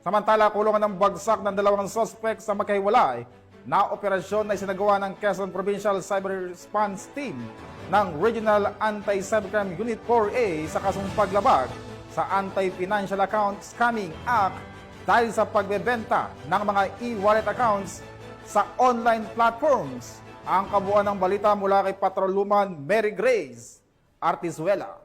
Samantala, kulungan ng bagsak ng dalawang suspect sa magkahiwalay na operasyon na isinagawa ng Quezon Provincial Cyber Response Team ng Regional Anti-Cybercrime Unit 4A sa kasong paglabag sa Anti-Financial Account Scamming Act dahil sa pagbebenta ng mga e-wallet accounts sa online platforms. Ang kabuuan ng balita mula kay Patrolwoman Mary Grace Artizuela.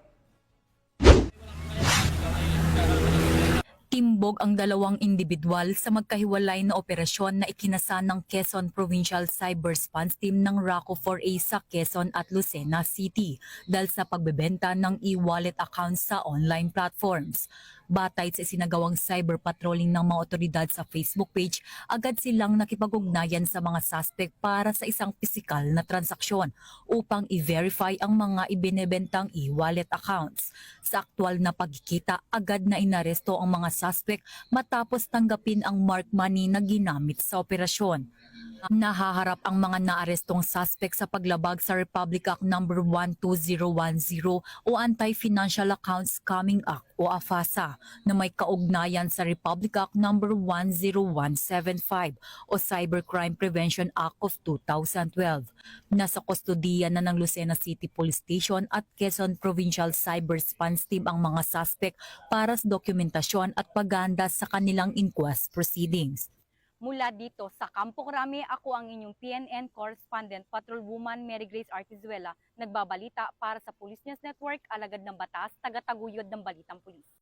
Timbog ang dalawang individual sa magkahiwalay na operasyon na ikinasa ng Quezon Provincial Cyber Response Team ng RACO 4A sa Quezon at Lucena City dahil sa pagbebenta ng e-wallet accounts sa online platforms. Batay sa isinagawang cyber patrolling ng mga otoridad sa Facebook page, agad silang nakipag-ugnayan sa mga suspect para sa isang pisikal na transaksyon upang i-verify ang mga ibinebentang e-wallet accounts. Sa aktwal na pagkikita, agad na inaresto ang mga suspect matapos tanggapin ang marked money na ginamit sa operasyon. Nahaharap ang mga naarestong suspect sa paglabag sa Republic Act No. 12010 o Anti-Financial Accounts Scamming Act o AFASA na may kaugnayan sa Republic Act No. 10175 o Cybercrime Prevention Act of 2012. Nasa kustodiya na ng Lucena City Police Station at Quezon Provincial Cyber Response Team ang mga suspect para sa dokumentasyon at paghahanda sa kanilang inquest proceedings. Mula dito sa Campo Crame, ako ang inyong PNN correspondent, Patrolwoman Mary Grace Artizuela, nagbabalita para sa Police News Network, alagad ng batas, taga-taguyod ng Balitang Pulis.